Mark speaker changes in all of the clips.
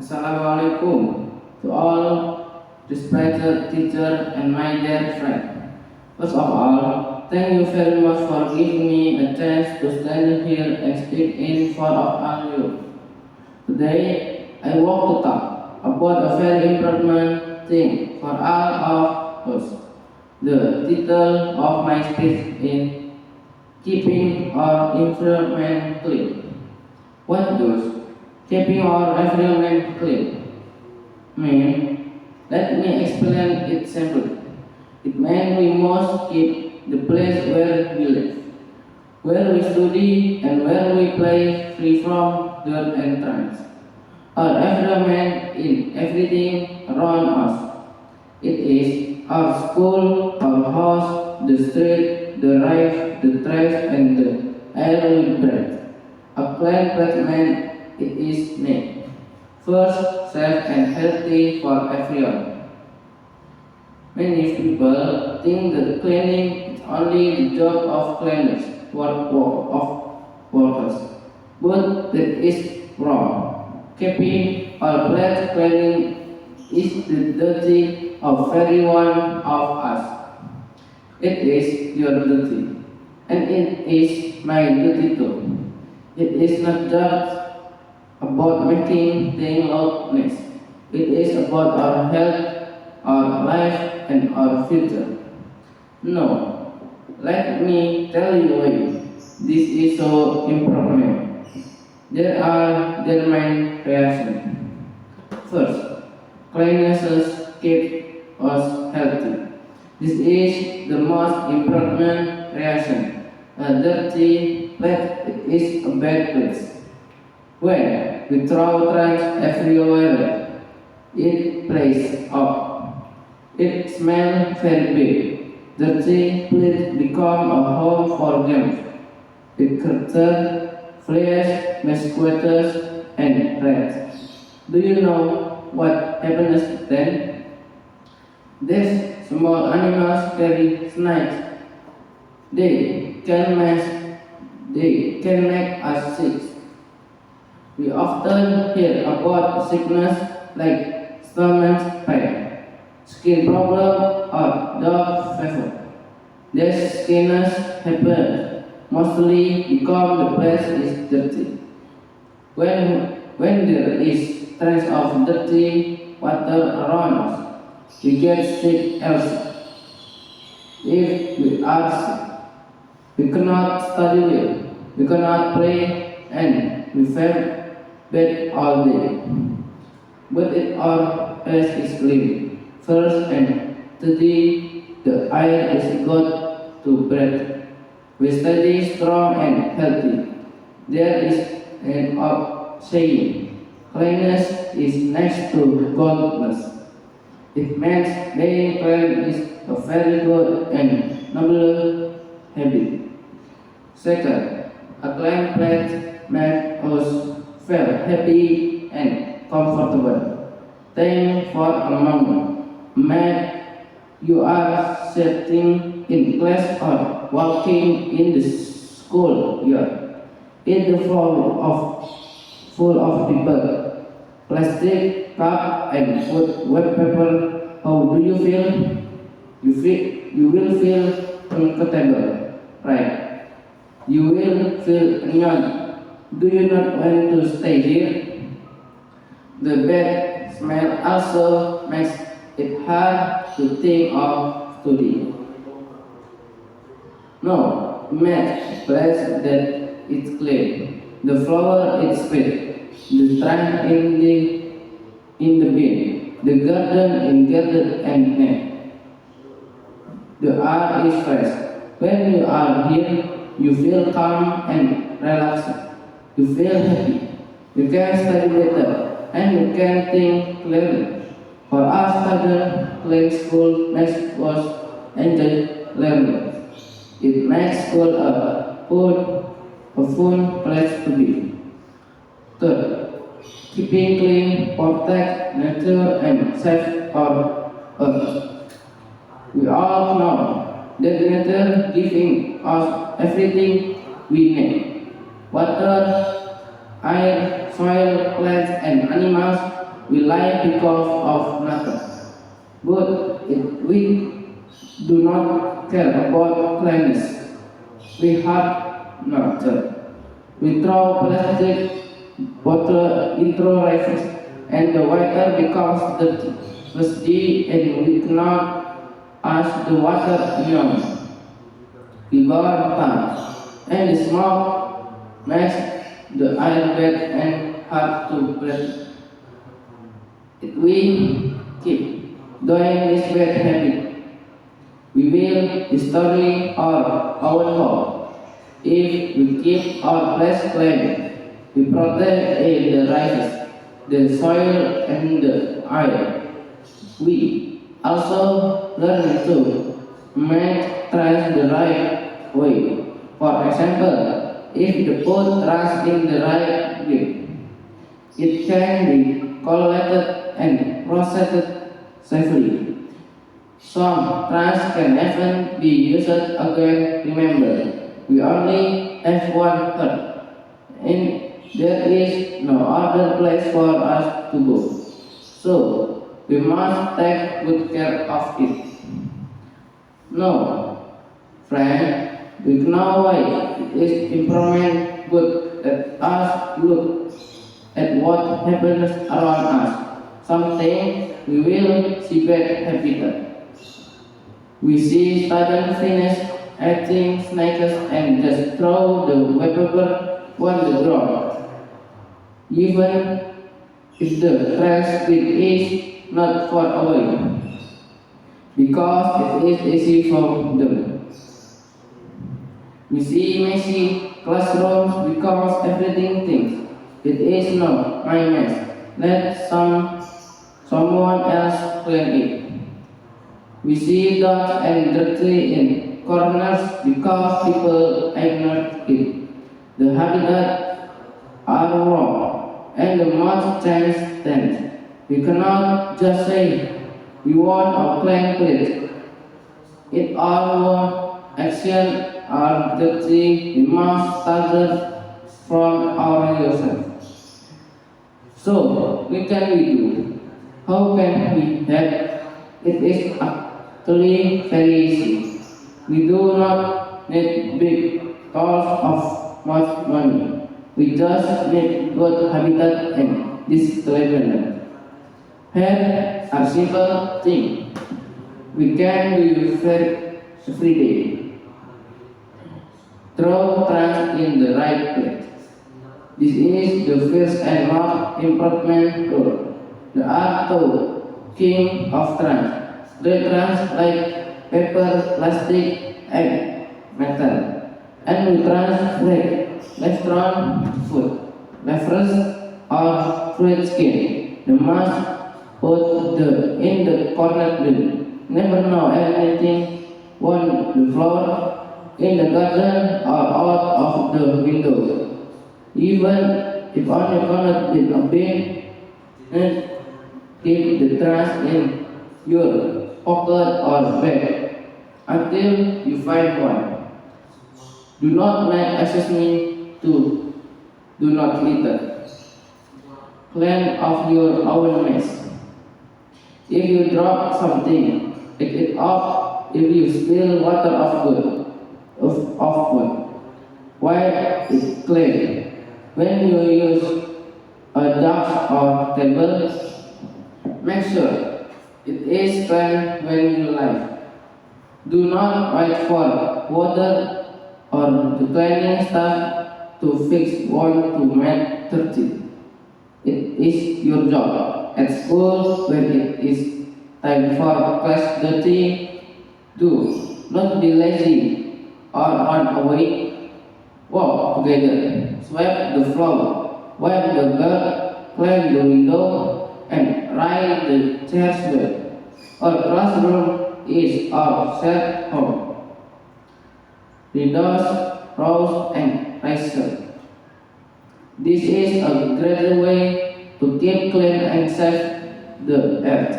Speaker 1: Assalamualaikum to all respected teacher and my dear friend. First of all, thank you very much for giving me a chance to stand here and speak in front of all you. Today, I want to talk about a very important thing for all of us. The title of my speech is Keeping Our Environment Clean. What does keeping our environment clean mean? Let me explain it simply. It means we must keep the place where we live, where we study, and where we play free from dirt and trash. Our environment is everything around us. It is our school, our house, the street, the rice, the trash, and the air we breathe. A clean environment it is made. First, safe and healthy for everyone. Many people think that cleaning is only the job of cleaners, of workers. But that is wrong. Keeping our place clean is the duty of every one of us. It is your duty, and it is my duty too. It is not just about making things look nice. It is about our health, our life, and our future. No, let me tell you why this is so important. There are their main reactions. First, cleanliness keeps us healthy. This is the most important reaction. A dirty plate is a bad place. When we throw trash everywhere, it plays up. It smells very big. Dirty plate become a home for germs. It curtains, flies, mosquitoes, and rats. Do you know what happens then? These small animals carry snakes. They can make us sick. We often hear about sickness like stomach pain, skin problem, or dog fever. These sickness happen mostly because the place is dirty. When there is trace of dirty water around us, we get sick also. If we are sick, we cannot study well, we cannot play, and we feel bed all day. But if our place is clean, first and thirdly, the air is good to breathe. We stay strong and healthy. There is an old saying, cleanliness is next to godliness. It means being clean is a very good and noble habit. Second, a clean plate makes us feel happy and comfortable. Think for a moment. Maybe you are sitting in class or walking in the school yard. It's full of people. Plastic, cup, and food, wet paper. How do you feel? You will feel uncomfortable, right? You will feel annoyed. Do you not want to stay here? The bad smell also makes it hard to think of study. No, make a place that is clean. The flower is sweet. The trunk in the bin. The garden in garden and net. The air is fresh. When you are here, you feel calm and relaxed. You feel happy. You can study better and you can think clearly. For us students, clean school makes us enjoy learning. It makes school a fun place to be. Third, keeping clean, protect nature and save our earth. We all know that nature giving us everything we need. Water, air, soil, plants, and animals will die because of nothing. But if we do not care about cleanliness, we have nature. We throw plastic bottle into rivers and the water becomes dirty. Rusty and we cannot ask the water anymore. We burn tar and the smoke makes the air wet and hard to breathe. If we keep doing this bad habit, we will destroy our home. If we keep our place clean, we protect the rivers, the soil, and the air. We also learn to make trash the right way. For example, if the food runs in the right way, it can be collected and processed safely. Some trash can even be used again. Remember, we only have one earth, and there is no other place for us to go. So, we must take good care of it. No, friend, we know why it is improvement good at us look at what happens around us. Something we will see bad habitat. We see students finish eating snakes and just throw the paper on the ground. Even if the trash bin is not far away, because it is easy for them. We see messy classrooms because everything thinks it is not my mess. Let someone else clean it. We see dust and dirty in corners because people ignore it. The habitat are wrong and the must change things. We cannot just say we want a clean plate. If our actions are dirty, we must start from ourselves. So, what can we do? How can we help? It is actually very easy. We do not need big cost of much money. We just need good habitat and discipline. Here are simple things we can do every day. Throw trash in the right place. This is the first and most important rule. The art king of trash. The trash like paper, plastic, and metal. And we trash like restaurant food, beverage, or fruit skin. The must put in the corner bin. Never know anything on the floor, in the garden, or out of the window. Even if only corner bin a bin, and keep the trash in your pocket or bag until you find one. Do not make assessment to do not litter. Clean off your own mess. If you drop something, pick it up. If you spill water of food, wipe it clean. When you use a desk or table, make sure it is clean when you leave. Do not wait for water or the cleaning staff to fix one to make dirty. It is your job. At school, when it is time for class dirty, do not be lazy or run away. Walk together, sweep the floor, wipe the bed, clean the window, and ride the chairs well. Our classroom is our shared home. Windows, rows, and risers. This is a great way to keep clean and save the earth.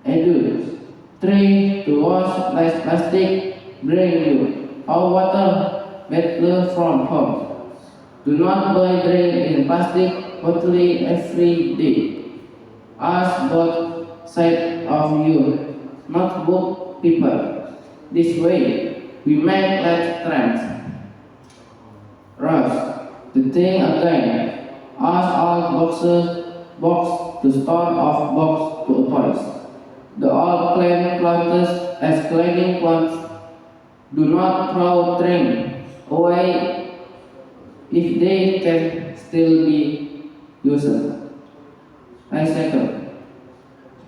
Speaker 1: Adults, try to wash less plastic, bring you our water better from home. Do not buy drink in plastic bottle every day. Ask both sides of you, not both people. This way, we make less trends. Rush. The thing again. Ask all box to start off box to toys. The old clean clothes as cleaning clothes. Do not throw drink away if they can still be used. Recycle.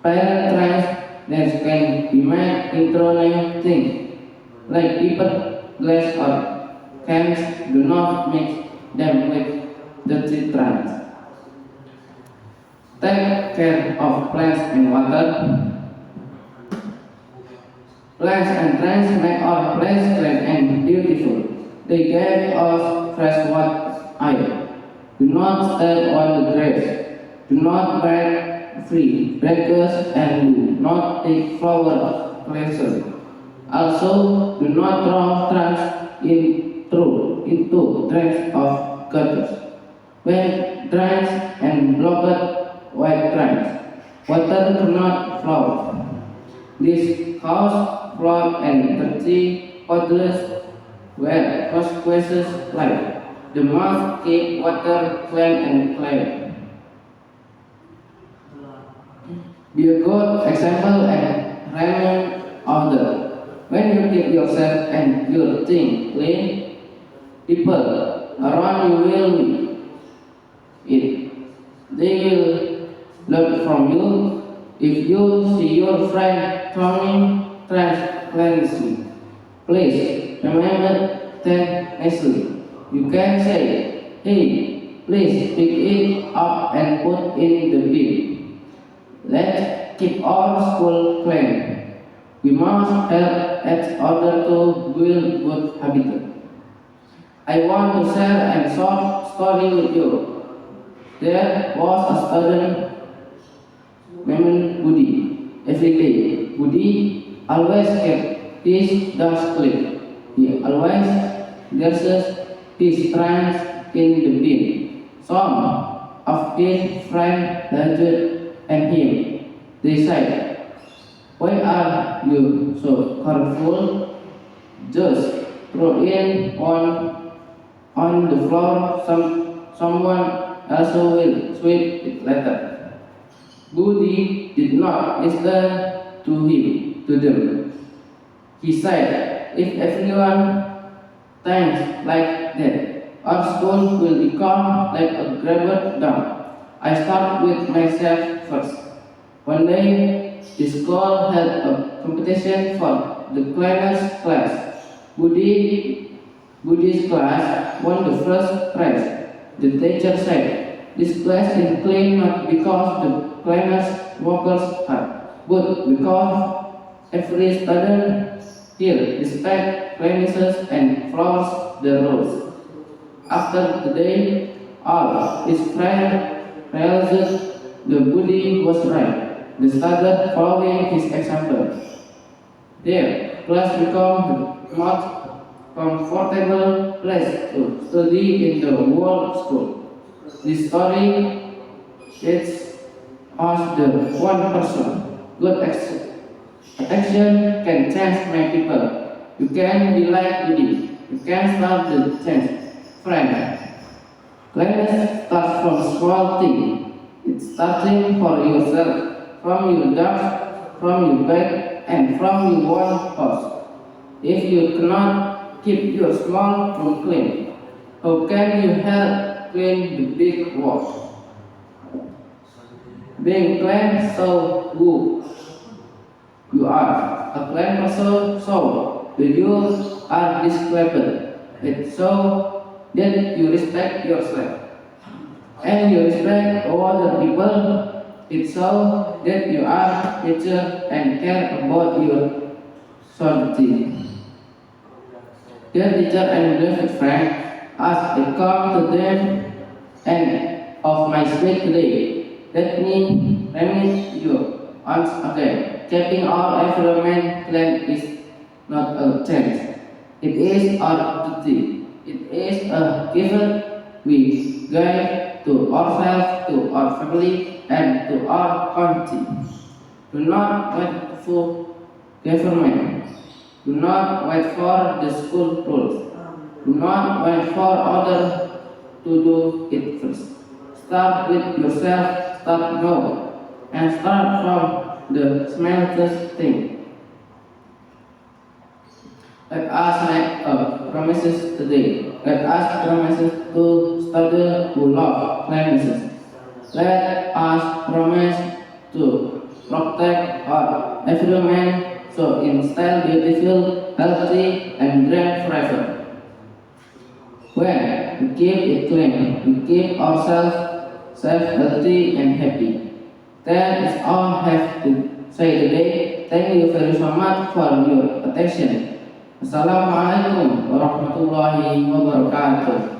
Speaker 1: Parent trash that can be made into new things, like paper, glass, or cans. Do not mix them with dirty trash. Take care of plants and water. Plants and trees make our place clean and beautiful. They give us fresh air. Do not step on the grass. Do not break free breakers and do not take flower pleasure. Also, do not throw trash into drains of gutters. When drains and blocked white drains, water cannot flow. This causes flood and dirty puddles where consequences like the must keep water clean and clear. Be a good example and remind others. When you keep yourself and your thing clean, people around you will it. They will learn from you. If you see your friend throwing trash carelessly, please remember that nicely. You can say, "Hey, please pick it up and put in the bin." Let's keep our school clean. We must help each other to build good habits. I want to share a short story with you. There was a student named Budi. Every day, Budi always kept his desk clean. He always dashes his trunks in the bin. Some of his friends laughed at him. They said, "Why are you so careful? Just throw in on the floor. Someone else will sweep it later." Budi did not listen to them. He said, "If everyone thinks like that, our school will become like a garbage dump. I start with myself first." One day, the school held a competition for the cleanest class. Budi's class won the first prize. The teacher said, "This class is clean not because the cleanest workers hard, but because every student here respects cleanliness and follows the rules." After the day, all his friends realized the Budi was right. They started following his example. Their class became the most comfortable place to study in the whole school. This story teaches us the one person. Good action can change many people. You can be like Budi. You can start the change. Friend, cleanliness starts from small things. It's starting for yourself, from your desk, from your bed, and from your own house. If you cannot keep your small room clean, how can you help clean the big world? Being clean so who you are. A clean person so you are described. It's so that you respect yourself. And you respect other people. It's so that you are nature and care about your solitude. Dear teacher and beloved friend, as I come to them and of my speech today, let me remind you once again, keeping our environment clean is not a chance. It is our duty. It is a given we give to ourselves, to our family, and to our country. Do not wait for government. Do not wait for the school rules. Do not wait for others to do it first. Start with yourself, start now, and start from the smallest thing. Let us make promises today. Let us promises to study to love cleanliness. Let us promise to protect our environment so it stay beautiful, healthy, and green forever. When we keep it clean, we keep ourselves safe, healthy, and happy. That is all I have to say today. Thank you very so much for your attention. Assalamualaikum warahmatullahi wabarakatuh.